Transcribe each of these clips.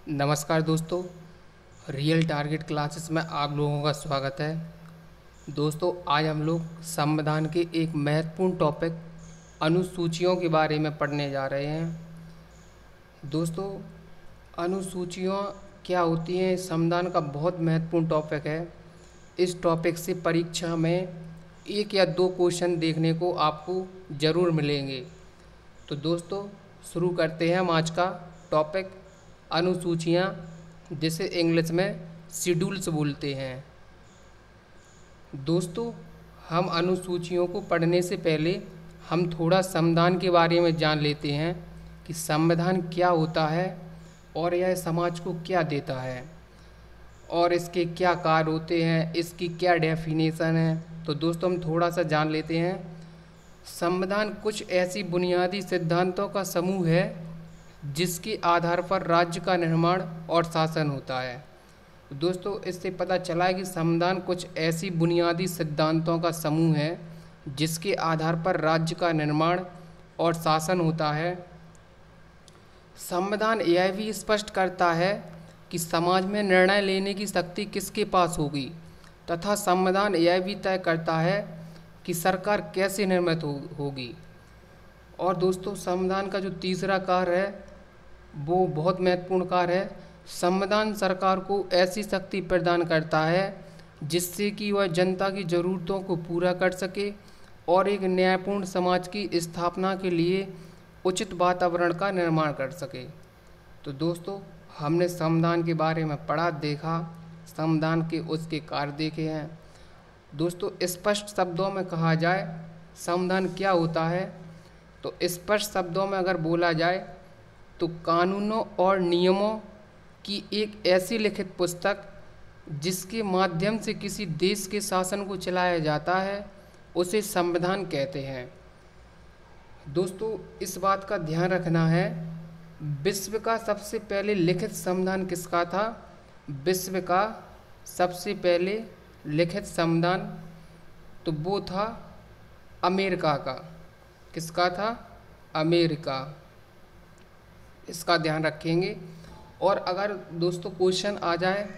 नमस्कार दोस्तों, real target classes में आप लोगों का स्वागत है। दोस्तों, आज हम लोग संविधान के एक महत्वपूर्ण टॉपिक अनुसूचियों के बारे में पढ़ने जा रहे हैं। दोस्तों, अनुसूचियाँ क्या होती हैं, संविधान का बहुत महत्वपूर्ण टॉपिक है। इस टॉपिक से परीक्षा में एक या दो क्वेश्चन देखने को आपको ज़रूर मिलेंगे। तो दोस्तों, शुरू करते हैं हम आज का टॉपिक अनुसूचियाँ, जिसे इंग्लिश में शेड्यूल्स बोलते हैं। दोस्तों, हम अनुसूचियों को पढ़ने से पहले हम थोड़ा संविधान के बारे में जान लेते हैं कि संविधान क्या होता है और यह समाज को क्या देता है और इसके क्या कार्य होते हैं, इसकी क्या डेफिनेशन है। तो दोस्तों, हम थोड़ा सा जान लेते हैं। संविधान कुछ ऐसी बुनियादी सिद्धांतों का समूह है जिसके आधार पर राज्य का निर्माण और शासन होता है। दोस्तों, इससे पता चला है कि संविधान कुछ ऐसी बुनियादी सिद्धांतों का समूह है जिसके आधार पर राज्य का निर्माण और शासन होता है। संविधान यह भी स्पष्ट करता है कि समाज में निर्णय लेने की शक्ति किसके पास होगी तथा संविधान यह भी तय करता है कि सरकार कैसे निर्मित होगी। और दोस्तों, संविधान का जो तीसरा कार्य है वो बहुत महत्वपूर्ण कार्य है। संविधान सरकार को ऐसी शक्ति प्रदान करता है जिससे कि वह जनता की ज़रूरतों को पूरा कर सके और एक न्यायपूर्ण समाज की स्थापना के लिए उचित वातावरण का निर्माण कर सके। तो दोस्तों, हमने संविधान के बारे में पढ़ा, देखा, संविधान के उसके कार्य देखे हैं। दोस्तों, स्पष्ट शब्दों में कहा जाए संविधान क्या होता है, तो स्पष्ट शब्दों में अगर बोला जाए तो कानूनों और नियमों की एक ऐसी लिखित पुस्तक जिसके माध्यम से किसी देश के शासन को चलाया जाता है, उसे संविधान कहते हैं। दोस्तों, इस बात का ध्यान रखना है, विश्व का सबसे पहले लिखित संविधान किसका था? विश्व का सबसे पहले लिखित संविधान तो वो था अमेरिका का। किसका था? अमेरिका। इसका ध्यान रखेंगे। और अगर दोस्तों क्वेश्चन आ जाए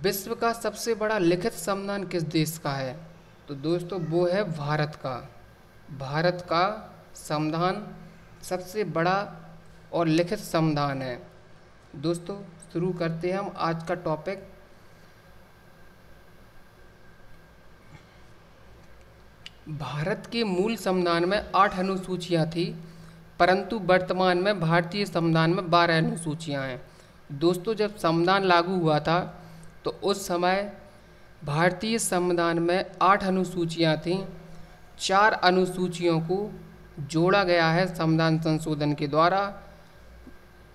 विश्व का सबसे बड़ा लिखित संविधान किस देश का है, तो दोस्तों वो है भारत का। भारत का संविधान सबसे बड़ा और लिखित संविधान है। दोस्तों, शुरू करते हैं हम आज का टॉपिक। भारत के मूल संविधान में 8 अनुसूचियाँ थी, परंतु वर्तमान में भारतीय संविधान में 12 अनुसूचियाँ हैं। दोस्तों, जब संविधान लागू हुआ था तो उस समय भारतीय संविधान में 8 अनुसूचियाँ थीं। 4 अनुसूचियों को जोड़ा गया है संविधान संशोधन के द्वारा,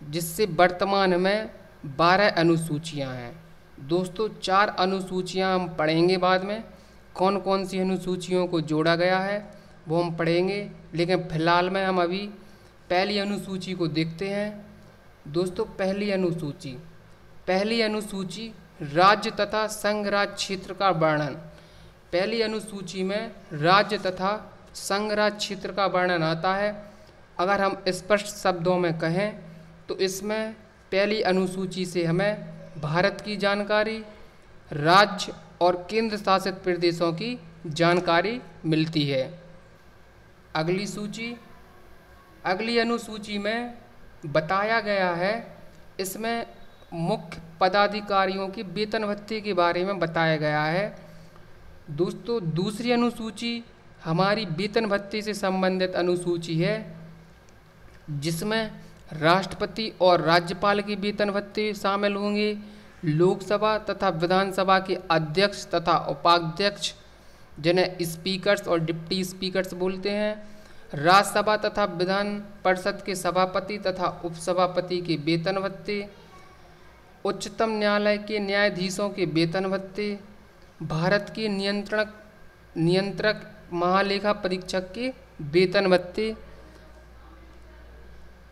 जिससे वर्तमान में 12 अनुसूचियाँ हैं। दोस्तों, 4 अनुसूचियाँ हम पढ़ेंगे बाद में। कौन कौन सी अनुसूचियों को जोड़ा गया है वो हम पढ़ेंगे, लेकिन फ़िलहाल में हम अभी पहली अनुसूची को देखते हैं। दोस्तों, पहली अनुसूची राज्य तथा संघ राज्य क्षेत्र का वर्णन। पहली अनुसूची में राज्य तथा संघ राज्य क्षेत्र का वर्णन आता है। अगर हम स्पष्ट शब्दों में कहें तो इसमें पहली अनुसूची से हमें भारत की जानकारी, राज्य और केंद्र शासित प्रदेशों की जानकारी मिलती है। अगली अनुसूची में बताया गया है, इसमें मुख्य पदाधिकारियों की वेतन भत्ते के बारे में बताया गया है। दोस्तों, दूसरी अनुसूची हमारी वेतन भत्ते से संबंधित अनुसूची है, जिसमें राष्ट्रपति और राज्यपाल के वेतन भत्ते शामिल होंगे। लोकसभा तथा विधानसभा के अध्यक्ष तथा उपाध्यक्ष, जिन्हें स्पीकर्स और डिप्टी स्पीकर्स बोलते हैं, राज्यसभा तथा विधान परिषद के सभापति तथा उपसभापति के वेतन भत्ते, उच्चतम न्यायालय के न्यायाधीशों के वेतन भत्ते, भारत के नियंत्रक महालेखा परीक्षक के वेतन भत्ते,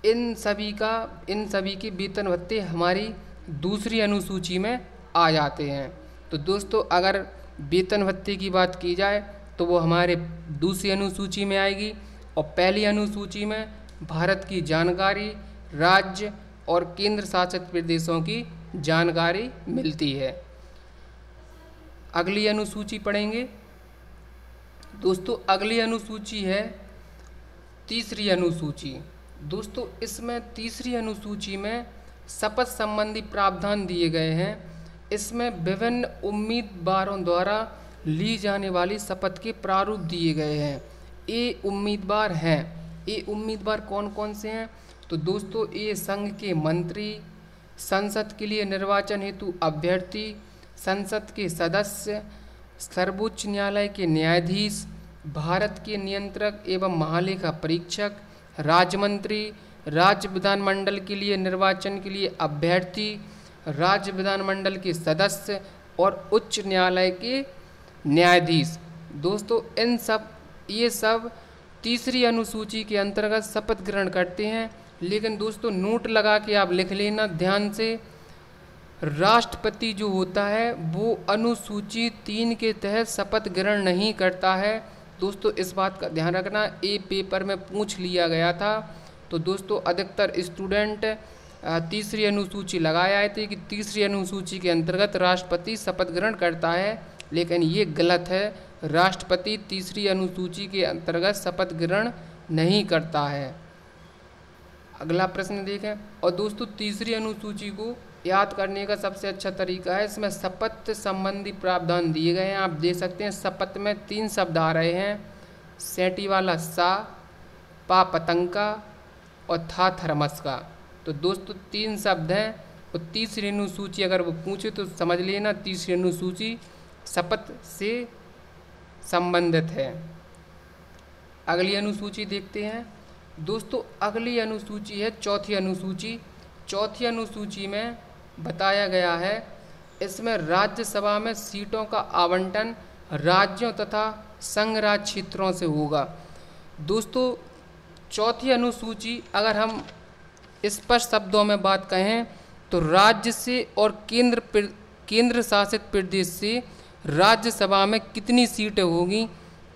इन सभी के वेतन भत्ते हमारी दूसरी अनुसूची में आ जाते हैं। तो दोस्तों, अगर वेतन भत्ते की बात की जाए तो वो हमारे दूसरी अनुसूची में आएगी। और पहली अनुसूची में भारत की जानकारी, राज्य और केंद्र शासित प्रदेशों की जानकारी मिलती है। अगली अनुसूची पढ़ेंगे दोस्तों। अगली अनुसूची है तीसरी अनुसूची। दोस्तों इसमें तीसरी अनुसूची में शपथ संबंधी प्रावधान दिए गए हैं। इसमें विभिन्न उम्मीदवारों द्वारा ली जाने वाली शपथ के प्रारूप दिए गए हैं। ये उम्मीदवार हैं, ये उम्मीदवार कौन कौन से हैं? तो दोस्तों ये संघ के मंत्री, संसद के लिए निर्वाचन हेतु अभ्यर्थी, संसद के सदस्य, सर्वोच्च न्यायालय के न्यायाधीश, भारत के नियंत्रक एवं महालेखा परीक्षक, राज्य मंत्री, राज्य विधानमंडल के लिए निर्वाचन के लिए अभ्यर्थी, राज्य विधानमंडल के सदस्य और उच्च न्यायालय के न्यायाधीश। दोस्तों ये सब तीसरी अनुसूची के अंतर्गत शपथ ग्रहण करते हैं। लेकिन दोस्तों नोट लगा के आप लिख लेना ध्यान से, राष्ट्रपति जो होता है वो अनुसूची 3 के तहत शपथ ग्रहण नहीं करता है। दोस्तों इस बात का ध्यान रखना, ये पेपर में पूछ लिया गया था। तो दोस्तों अधिकतर स्टूडेंट तीसरी अनुसूची लगाए आए थे कि तीसरी अनुसूची के अंतर्गत राष्ट्रपति शपथ ग्रहण करता है, लेकिन ये गलत है। राष्ट्रपति तीसरी अनुसूची के अंतर्गत शपथ ग्रहण नहीं करता है। अगला प्रश्न देखें। और दोस्तों तीसरी अनुसूची को याद करने का सबसे अच्छा तरीका है, इसमें शपथ संबंधी प्रावधान दिए गए हैं। आप देख सकते हैं शपथ में 3 शब्द आ रहे हैं, सेंटी वाला सा, पा पतंका और था थर्मस का। तो दोस्तों 3 शब्द हैं और तीसरी अनुसूची अगर वो पूछे तो समझ लेना तीसरी अनुसूची शपथ से संबंधित है। अगली अनुसूची देखते हैं दोस्तों। अगली अनुसूची है चौथी अनुसूची। चौथी अनुसूची में बताया गया है, इसमें राज्यसभा में सीटों का आवंटन राज्यों तथा संघ राज्य क्षेत्रों से होगा। दोस्तों चौथी अनुसूची अगर हम स्पष्ट शब्दों में बात कहें तो राज्य से और केंद्र शासित प्रदेश से राज्यसभा में कितनी सीटें होगी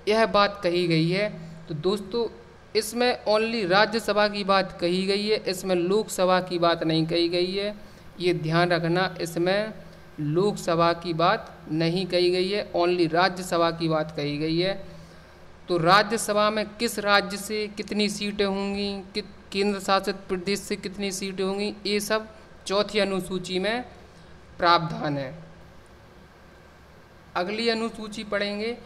यह बात कही गई है। तो दोस्तों इसमें ओनली राज्यसभा की बात कही गई है, इसमें लोकसभा की बात नहीं कही गई है। ये ध्यान रखना, इसमें लोकसभा की बात नहीं कही गई है, ओनली राज्यसभा की बात कही गई है। तो राज्यसभा में किस राज्य से कितनी सीटें होंगी, केंद्र शासित प्रदेश से कितनी सीटें होंगी, ये सब चौथी अनुसूची में प्रावधान है। अगली अनुसूची पढ़ेंगे।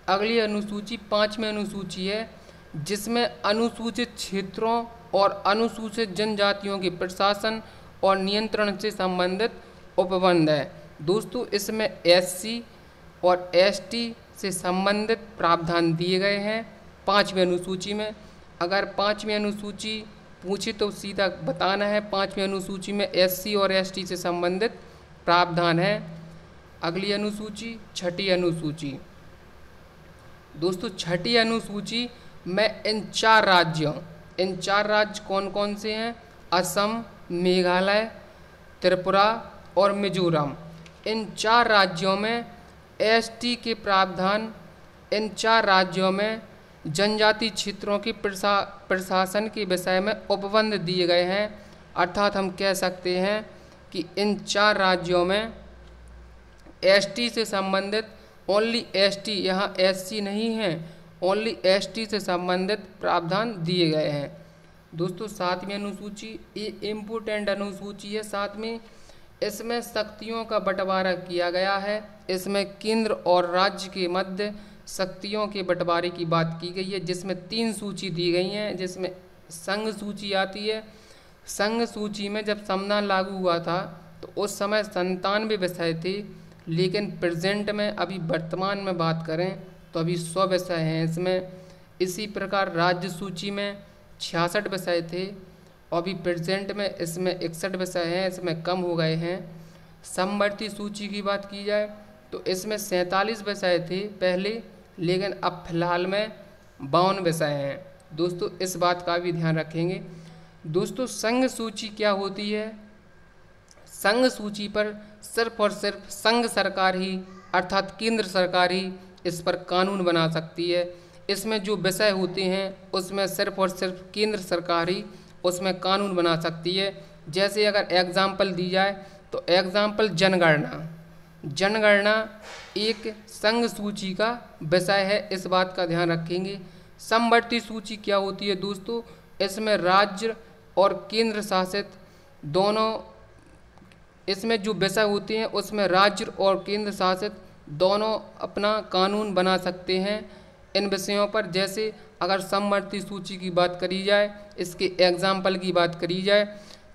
अगली अनुसूची 5वीं अनुसूची है, जिसमें अनुसूचित क्षेत्रों और अनुसूचित जनजातियों के प्रशासन और नियंत्रण से संबंधित उपबंध है। दोस्तों इसमें SC और ST से संबंधित प्रावधान दिए गए हैं 5वीं अनुसूची में। अगर 5वीं अनुसूची पूछे तो सीधा बताना है 5वीं अनुसूची में SC और ST से संबंधित प्रावधान है। अगली अनुसूची 6ठी अनुसूची। दोस्तों 6ठी अनुसूची में इन 4 राज्य कौन कौन से हैं? असम, मेघालय, त्रिपुरा और मिजोरम। इन 4 राज्यों में ST के प्रावधान, इन 4 राज्यों में जनजाति क्षेत्रों के प्रशासन के विषय में उपबंध दिए गए हैं। अर्थात हम कह सकते हैं कि इन 4 राज्यों में ST से संबंधित ओनली ST, यहाँ SC नहीं है, ओनली ST से संबंधित प्रावधान दिए गए हैं। दोस्तों 7वीं अनुसूची, ये इम्पोर्टेंट अनुसूची है 7वीं। इसमें शक्तियों का बंटवारा किया गया है। इसमें केंद्र और राज्य के मध्य शक्तियों के बंटवारे की बात की गई है, जिसमें 3 सूची दी गई हैं, जिसमें संघ सूची आती है। संघ सूची में जब संविधान लागू हुआ था तो उस समय 97 विषय थे, लेकिन प्रेजेंट में अभी वर्तमान में बात करें तो अभी 100 विषय हैं इसमें। इसी प्रकार राज्य सूची में 66 विषय थे और अभी प्रेजेंट में इसमें 61 विषय हैं, इसमें कम हो गए हैं। समवर्ती सूची की बात की जाए तो इसमें 47 विषय थे पहले, लेकिन अब फिलहाल में 52 विषय हैं। दोस्तों इस बात का भी ध्यान रखेंगे। दोस्तों संघ सूची क्या होती है? संघ सूची पर सिर्फ और सिर्फ संघ सरकार ही अर्थात केंद्र सरकार ही इस पर कानून बना सकती है। इसमें जो विषय होते हैं उसमें सिर्फ और सिर्फ केंद्र सरकार ही उसमें कानून बना सकती है। जैसे अगर एग्जाम्पल दी जाए तो एग्जाम्पल जनगणना। जनगणना एक संघ सूची का विषय है, इस बात का ध्यान रखेंगे। समवर्ती सूची क्या होती है दोस्तों? इसमें राज्य और केंद्र शासित दोनों, इसमें जो विषय होते हैं उसमें राज्य और केंद्र शासित दोनों अपना कानून बना सकते हैं इन विषयों पर। जैसे अगर समवर्ती सूची की बात करी जाए, इसके एग्जाम्पल की बात करी जाए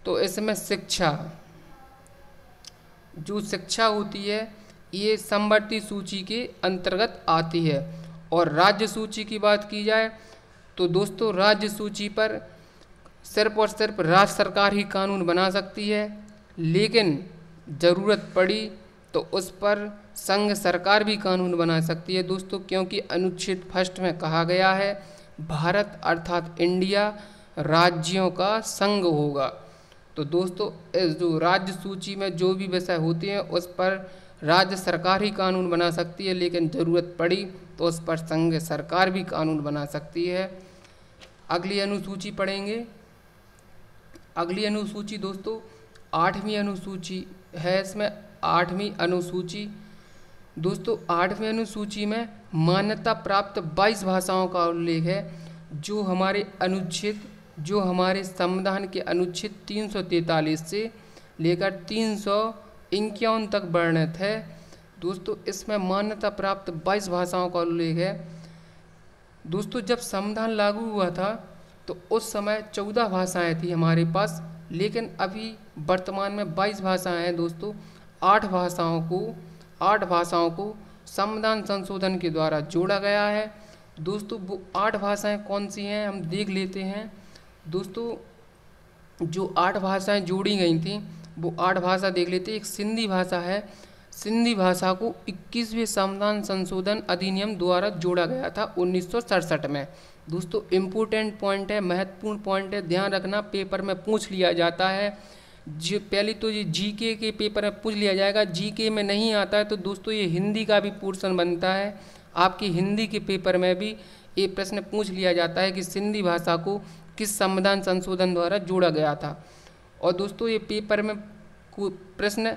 तो इसमें शिक्षा, जो शिक्षा होती है ये समवर्ती सूची के अंतर्गत आती है। और राज्य सूची की बात की जाए तो दोस्तों राज्य सूची पर सिर्फ और सिर्फ राज्य सरकार ही कानून बना सकती है, लेकिन ज़रूरत पड़ी तो उस पर संघ सरकार भी कानून बना सकती है दोस्तों, क्योंकि अनुच्छेद 1 में कहा गया है भारत अर्थात इंडिया राज्यों का संघ होगा। तो दोस्तों इस जो राज्य सूची में जो भी विषय होते हैं उस पर राज्य सरकार ही कानून बना सकती है, लेकिन ज़रूरत पड़ी तो उस पर संघ सरकार भी कानून बना सकती है। अगली अनुसूची पढ़ेंगे। अगली अनुसूची दोस्तों 8वीं अनुसूची है। इसमें 8वीं अनुसूची दोस्तों 8वीं अनुसूची में मान्यता प्राप्त 22 भाषाओं का उल्लेख है, जो हमारे संविधान के अनुच्छेद 343 से लेकर 351 तक वर्णित है। दोस्तों इसमें मान्यता प्राप्त 22 भाषाओं का उल्लेख है। दोस्तों जब संविधान लागू हुआ था तो उस समय 14 भाषाएं थी हमारे पास, लेकिन अभी वर्तमान में 22 भाषाएं हैं दोस्तों। 8 भाषाओं को संविधान संशोधन के द्वारा जोड़ा गया है। दोस्तों वो 8 भाषाएं कौन सी हैं हम देख लेते हैं। दोस्तों जो 8 भाषाएं जोड़ी गई थी वो 8 भाषा देख लेते हैं। एक सिंधी भाषा है। सिंधी भाषा को 21वें संविधान संशोधन अधिनियम द्वारा जोड़ा गया था 1967 में। दोस्तों इम्पोर्टेंट पॉइंट है, महत्वपूर्ण पॉइंट है, ध्यान रखना, पेपर में पूछ लिया जाता है। जो पहले तो ये जीके के पेपर में पूछ लिया जाएगा, जीके में नहीं आता है तो दोस्तों ये हिंदी का भी पोर्शन बनता है। आपकी हिंदी के पेपर में भी ये प्रश्न पूछ लिया जाता है कि सिंधी भाषा को किस संविधान संशोधन द्वारा जोड़ा गया था। और दोस्तों ये पेपर में प्रश्न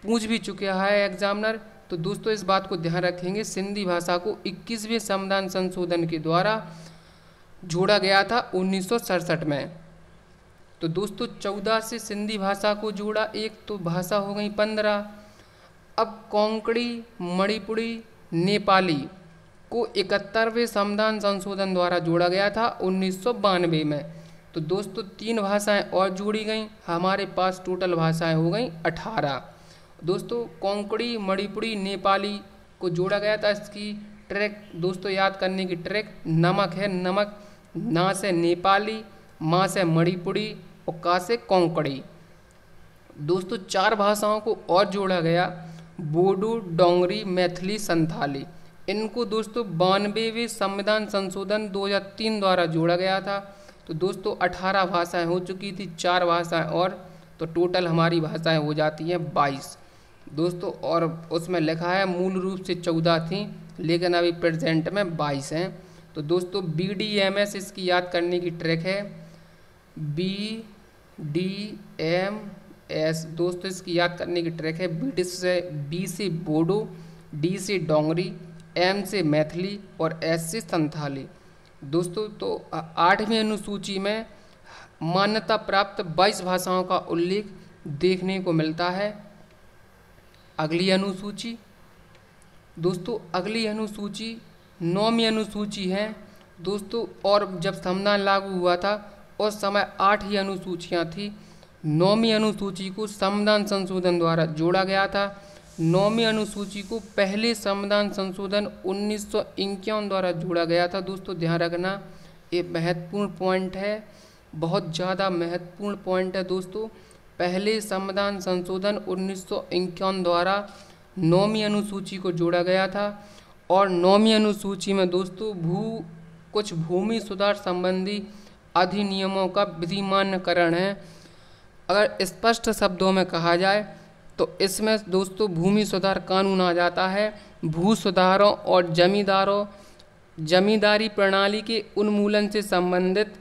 पूछ भी चुका है एग्जामिनर, तो दोस्तों इस बात को ध्यान रखेंगे, सिंधी भाषा को 21वें संविधान संशोधन के द्वारा जोड़ा गया था 1967 में। तो दोस्तों 14 से सिंधी भाषा को जोड़ा, एक तो भाषा हो गई 15। अब कोंकणी, मणिपुरी, नेपाली को 71वें संविधान संशोधन द्वारा जोड़ा गया था 1992 में। तो दोस्तों 3 भाषाएं और जोड़ी गई, हमारे पास टोटल भाषाएं हो गई 18। दोस्तों कोंकणी, मणिपुरी, नेपाली को जोड़ा गया था। इसकी ट्रैक दोस्तों याद करने की ट्रैक नमक है। नमक, ना से नेपाली, माँ से मणिपुरी और का से कोंकणी। दोस्तों 4 भाषाओं को और जोड़ा गया, बोडो, डोंगरी, मैथिली, संथाली। इनको दोस्तों 92वें संविधान संशोधन 2003 द्वारा जोड़ा गया था। तो दोस्तों 18 भाषाएं हो चुकी थी, 4 भाषाएं और, तो टोटल हमारी भाषाएं हो जाती हैं 22 दोस्तों। और उसमें लिखा है मूल रूप से 14 थी, लेकिन अभी प्रेजेंट में 22 हैं। तो दोस्तों BDMS इसकी याद करने की ट्रैक है, BDMS दोस्तों इसकी याद करने की ट्रैक है। B से बोडो, D से डोंगरी, M से मैथिली और S से संथाली। दोस्तों तो 8वीं अनुसूची में मान्यता प्राप्त 22 भाषाओं का उल्लेख देखने को मिलता है। अगली अनुसूची दोस्तों, अगली अनुसूची 9वीं अनुसूची है दोस्तों। और जब संविधान लागू हुआ था उस समय 8 ही अनुसूचियाँ थी। 9वीं अनुसूची को संविधान संशोधन द्वारा जोड़ा गया था। 9वीं अनुसूची को पहले संविधान संशोधन 1951 द्वारा जोड़ा गया था। दोस्तों ध्यान रखना, ये महत्वपूर्ण पॉइंट है, बहुत ज़्यादा महत्वपूर्ण पॉइंट है दोस्तों। पहले संविधान संशोधन 1951 द्वारा 9वीं अनुसूची को जोड़ा गया था। और 9वीं अनुसूची में दोस्तों कुछ भूमि सुधार संबंधी अधिनियमों का विधिमान्यकरण है। अगर स्पष्ट शब्दों में कहा जाए तो इसमें दोस्तों भूमि सुधार कानून आ जाता है। भू सुधारों और जमींदारी प्रणाली के उन्मूलन से संबंधित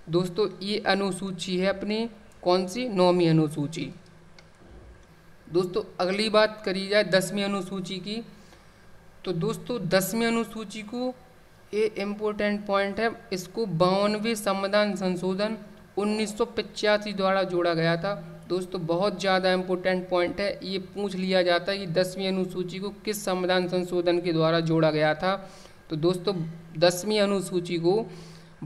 दोस्तों ये अनुसूची है अपनी कौन सी? 9वीं अनुसूची। दोस्तों अगली बात करी जाए 10वीं अनुसूची की, तो दोस्तों 10वीं अनुसूची को ये इम्पोर्टेंट पॉइंट है, इसको 52वें संविधान संशोधन 1985 द्वारा जोड़ा गया था। दोस्तों बहुत ज़्यादा इम्पोर्टेंट पॉइंट है, ये पूछ लिया जाता है कि 10वीं अनुसूची को किस संविधान संशोधन के द्वारा जोड़ा गया था। तो दोस्तों 10वीं अनुसूची को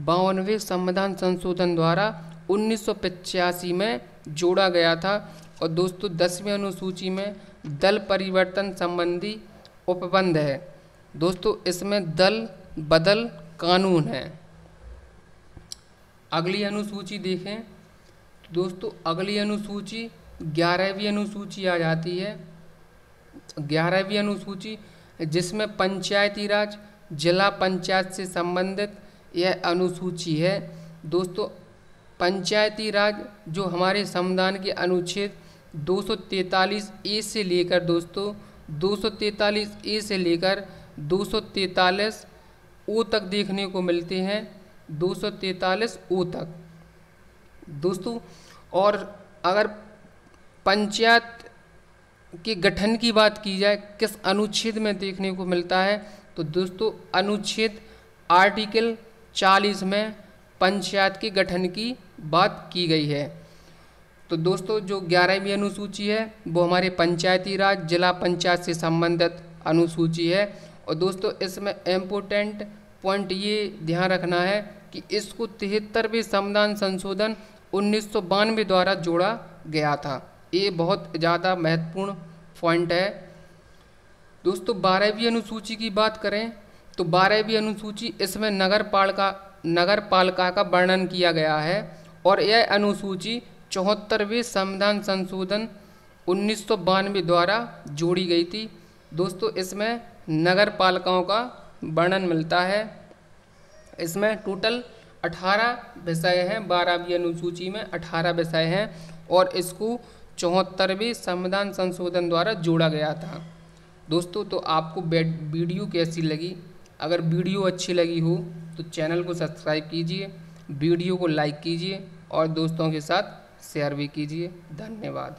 52वें संविधान संशोधन द्वारा 1985 में जोड़ा गया था। और दोस्तों 10वीं अनुसूची में दल परिवर्तन संबंधी उपबंध है। दोस्तों इसमें दल बदल कानून है। अगली अनुसूची देखें, दोस्तों अगली अनुसूची 11वीं अनुसूची आ जाती है। 11वीं अनुसूची जिसमें पंचायती राज जिला पंचायत से संबंधित यह अनुसूची है। दोस्तों पंचायती राज जो हमारे संविधान के अनुच्छेद 243 ए से लेकर दोस्तों 243 ए से लेकर 243 ओ तक देखने को मिलते हैं, 243 ओ तक दोस्तों। और अगर पंचायत के गठन की बात की जाए किस अनुच्छेद में देखने को मिलता है, तो दोस्तों अनुच्छेद आर्टिकल 40 में पंचायत के गठन की बात की गई है। तो दोस्तों जो 11वीं अनुसूची है वो हमारे पंचायती राज जिला पंचायत से संबंधित अनुसूची है। और दोस्तों इसमें इम्पोर्टेंट पॉइंट ये ध्यान रखना है कि इसको 73वें संविधान संशोधन 1992 द्वारा जोड़ा गया था। ये बहुत ज़्यादा महत्वपूर्ण पॉइंट है। दोस्तों 12वीं अनुसूची की बात करें तो 12वीं अनुसूची इसमें नगर पालिका का वर्णन किया गया है। और यह अनुसूची 74वें संविधान संशोधन 1992 द्वारा जोड़ी गई थी। दोस्तों इसमें नगर पालिकाओं का वर्णन मिलता है। इसमें टोटल 18 विषय हैं, 12वीं अनुसूची में 18 विषय हैं और इसको 74वें संविधान संशोधन द्वारा जोड़ा गया था। दोस्तों तो आपको वीडियो कैसी लगी? अगर वीडियो अच्छी लगी हो तो चैनल को सब्सक्राइब कीजिए, वीडियो को लाइक कीजिए और दोस्तों के साथ शेयर भी कीजिए। धन्यवाद।